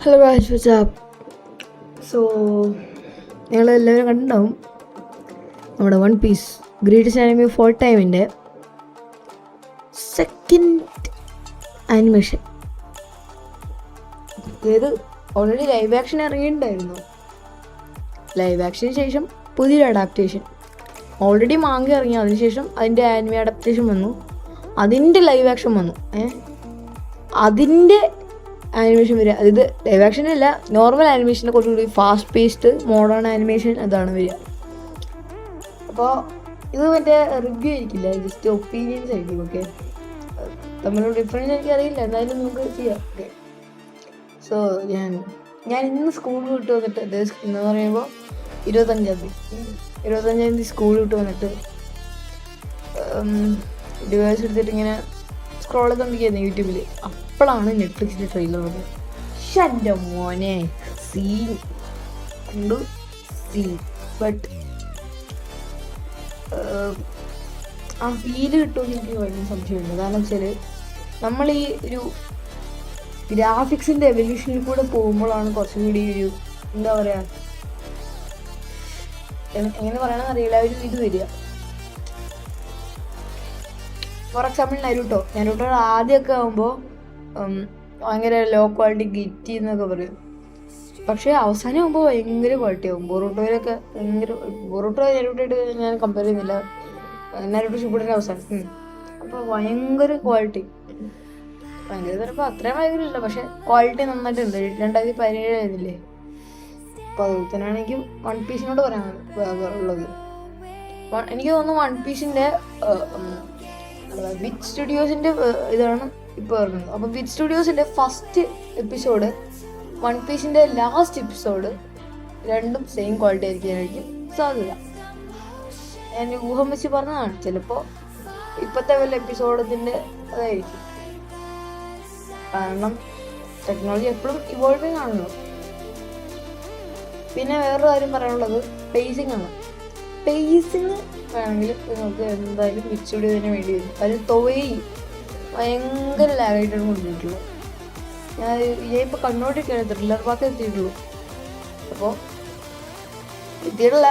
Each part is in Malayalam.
Hello guys, what's up? So നിങ്ങളെല്ലാവരും കണ്ടിട്ടുണ്ടാവും നമ്മുടെ one piece greatest anime of all ടൈമിൻ്റെ സെക്കൻഡ് ആനിമേഷൻ. അതായത് ഓൾറെഡി ലൈവ് ആക്ഷൻ ഇറങ്ങിയിട്ടുണ്ടായിരുന്നു. ലൈവ് ആക്ഷന് ശേഷം പുതിയൊരു അഡാപ്റ്റേഷൻ. ഓൾറെഡി മാങ്ക ഇറങ്ങി, അതിനുശേഷം അതിൻ്റെ ആനിമി അഡാപ്റ്റേഷൻ വന്നു, അതിൻ്റെ ലൈവ് ആക്ഷൻ വന്നു. അതിൻ്റെ ആനിമേഷൻ വരിക. ഇത് ലൈവ് ആക്ഷൻ അല്ല, നോർമൽ ആനിമേഷൻ്റെ കുറച്ചുകൂടി ഫാസ്റ്റ് പേസ്ഡ് മോഡേൺ ആനിമേഷൻ അതാണ് വരിക. അപ്പോൾ ഇത് മറ്റേ റിവ്യൂ ആയിരിക്കില്ല, ജസ്റ്റ് ഒപ്പീനിയൻസ് ആയിരിക്കും. ഓക്കെ, തമ്മിലുള്ള ഡിഫറൻസ് എനിക്ക് അറിയില്ല, എന്തായാലും നമുക്ക് ചെയ്യാം. ഓക്കെ, സോ ഞാൻ ഇന്ന് സ്കൂൾ വിട്ട് വന്നിട്ട്, എന്ന് പറയുമ്പോൾ 25-ാം തീയതി സ്കൂൾ വിട്ട് വന്നിട്ട് ഡിവൈസ് എടുത്തിട്ട് ഇങ്ങനെ സ്ക്രോൾ ചെയ്തുകൊണ്ടിരിക്കുകയായിരുന്നു യൂട്യൂബിൽ. അപ്പോഴാണ് നെറ്റ്ഫ്ലിക്സിൻ്റെ ട്രെയിലർ വന്നത്. എൻ്റെ മോനെ, സീൻ കണ്ടു, സീൻ. ബട്ട് ആ ഫീല് കിട്ടുമെന്ന് എനിക്ക് വലിയ സംശയമുണ്ട്. കാരണം വെച്ചാൽ നമ്മൾ ഈ ഒരു ഗ്രാഫിക്സിൻ്റെ എവല്യൂഷനിൽ കൂടെ പോകുമ്പോഴാണ് കുറച്ചും കൂടി ഒരു എന്താ പറയുക, എങ്ങനെ പറയണമെന്ന് അറിയില്ല, ഒരു ഇത് വരിക. ഫോർ എക്സാമ്പിൾ നരുട്ടോ ആദ്യമൊക്കെ ആകുമ്പോൾ ഭയങ്കര ലോ ക്വാളിറ്റി ഗിറ്റി എന്നൊക്കെ പറയും. പക്ഷേ അവസാനം ആകുമ്പോൾ ഭയങ്കര ക്വാളിറ്റി ആകും. ബൊറൂട്ടോയിലൊക്കെ ഭയങ്കര, ബൊറൂട്ടോ നരുട്ടോയിട്ട് ഞാൻ കമ്പയർ ചെയ്യുന്നില്ല, നരുട്ടോ ഷിപ്പുഡിൻ്റെ അവസാനം. അപ്പോൾ ഭയങ്കര ക്വാളിറ്റി, ഭയങ്കര ചിലപ്പോൾ അത്രയും ഭയങ്കര ഇല്ല, പക്ഷേ ക്വാളിറ്റി നന്നായിട്ടുണ്ട്. 2017 ആയിരുന്നില്ലേ. അപ്പോൾ അതുപോലെ തന്നെയാണ് എനിക്ക് വൺ പീസിനോട് പറയാനുള്ളത്. എനിക്ക് തോന്നുന്നു വൺ പീസിൻ്റെ വിറ്റ് സ്റ്റുഡിയോസിൻ്റെ ഇതാണ് ഇപ്പോൾ ഇറങ്ങുന്നത്. അപ്പോൾ വിറ്റ് സ്റ്റുഡിയോസിൻ്റെ ഫസ്റ്റ് എപ്പിസോഡ്, വൺ പീസിൻ്റെ ലാസ്റ്റ് എപ്പിസോഡ് രണ്ടും സെയിം ക്വാളിറ്റി ആയിരിക്കാനായിരിക്കും സാധ്യത. ഞാൻ ഊഹം വെച്ച് പറഞ്ഞതാണ്. ചിലപ്പോൾ ഇപ്പോഴത്തെ വല്ല എപ്പിസോഡത്തിൻ്റെ അതായിരിക്കും. കാരണം ടെക്നോളജി എപ്പോഴും ഇവോൾവിങ് ആണല്ലോ. പിന്നെ വേറൊരു കാര്യം പറയാനുള്ളത് പേസിങ് ആണ്. പേസിങ് വേണമെങ്കിൽ നിങ്ങൾക്ക് എന്തായാലും വിറ്റ് സ്റ്റുഡിയോ തന്നെ വേണ്ടി വരും. അതിൽ തൊവയി ഭയങ്കര ലാഗായിട്ടാണ് കൊണ്ടുപോയിട്ടുള്ളത്. ഞാൻ ഇപ്പോൾ കണ്ണോട്ടിരിക്കുകയാണ്, ത്രില്ലർ പാർക്ക് എത്തിയിട്ടുള്ളൂ. അപ്പോൾ എത്തിയിട്ടുള്ള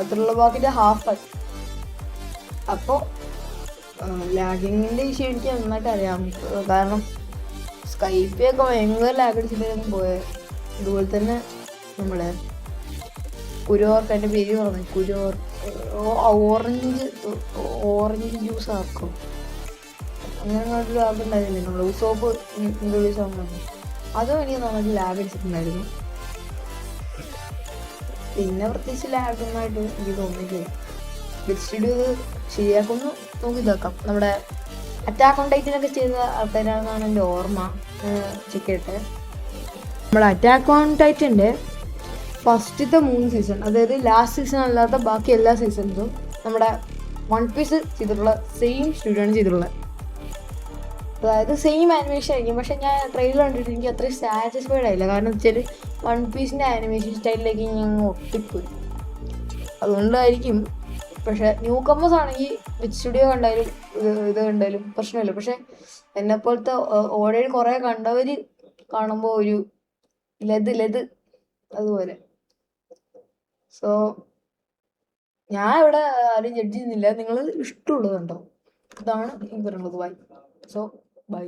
ത്രില്ലർ പാർക്കിൻ്റെ ഹാഫായി. അപ്പോൾ ലാഗിങ്ങിൻ്റെ ഇഷ്യൂ എനിക്ക് നന്നായിട്ട് അറിയാം. കാരണം സ്കൈപ്പിയൊക്കെ ഭയങ്കര ലാഗ് അടിച്ചിട്ടായിരുന്നു പോയത്. അതുപോലെ തന്നെ നമ്മുടെ കുരോർക്ക്, എൻ്റെ പേര് പറഞ്ഞു, കുരോർ ഓറഞ്ച് ജ്യൂസ് ആക്കും, അങ്ങനെ ഒരു ലാഗ് ഉണ്ടായിരുന്നില്ലേ, നമ്മൾ സോപ്പ് ഇൻട്രൊഡ്യൂസ് ആകുമ്പോൾ അതും എനിക്ക് നന്നായിട്ട് ലാഗ് അടിച്ചിട്ടുണ്ടായിരുന്നു. പിന്നെ പ്രത്യേകിച്ച് ലാഗൊന്നായിട്ട് എനിക്ക് തോന്നിയിട്ടില്ല. വിറ്റ് സ്റ്റുഡിയോ ഇത് ശരിയാക്കുന്നു, നോക്കി ഇതാക്കാം. നമ്മുടെ അറ്റാക്ക് ഓൺ ടൈറ്റനൊക്കെ ചെയ്ത ആൾക്കാരാണെന്നാണ് എൻ്റെ ഓർമ്മ. ചെക്ക് ചെയ്തിട്ട് നമ്മുടെ അറ്റാക്ക് ഓൺ ടൈറ്റൻ്റെ ഫസ്റ്റത്തെ 3 സീസൺ, അതായത് ലാസ്റ്റ് സീസൺ അല്ലാത്ത ബാക്കി എല്ലാ സീസൺസും നമ്മുടെ വൺ പീസ് ചെയ്തിട്ടുള്ള സെയിം സ്റ്റുഡിയോയാണ് ചെയ്തിട്ടുള്ളത്. അതായത് സെയിം ആനിമേഷൻ ആയിരിക്കും. പക്ഷേ ഞാൻ ട്രെയിലർ കണ്ടിട്ട് എനിക്ക് അത്രയും സാറ്റിസ്ഫൈഡ് ആയില്ല. കാരണം വെച്ചാൽ വൺ പീസിൻ്റെ ആനിമേഷൻ സ്റ്റൈലിലേക്ക് ഞാൻ ഒട്ടിപ്പോയി. അതുകൊണ്ടായിരിക്കും. പക്ഷേ ന്യൂ കമ്മേഴ്സ് ആണെങ്കിൽ വിറ്റ് സ്റ്റുഡിയോ കണ്ടാലും ഇത് കണ്ടാലും പ്രശ്നമില്ല. പക്ഷേ എന്നെപ്പോലത്തെ ഓൾറെഡി കുറേ കണ്ടവർ കാണുമ്പോൾ ഒരു ലത് അതുപോലെ. സോ ഞാൻ ഇവിടെ ആരും ജഡ്ജ് ചെയ്യുന്നില്ല, നിങ്ങൾ ഇഷ്ടമുള്ളത് കണ്ടോ, ഇതാണ് എനിക്ക് പറയുന്നത്. ബൈ. So by.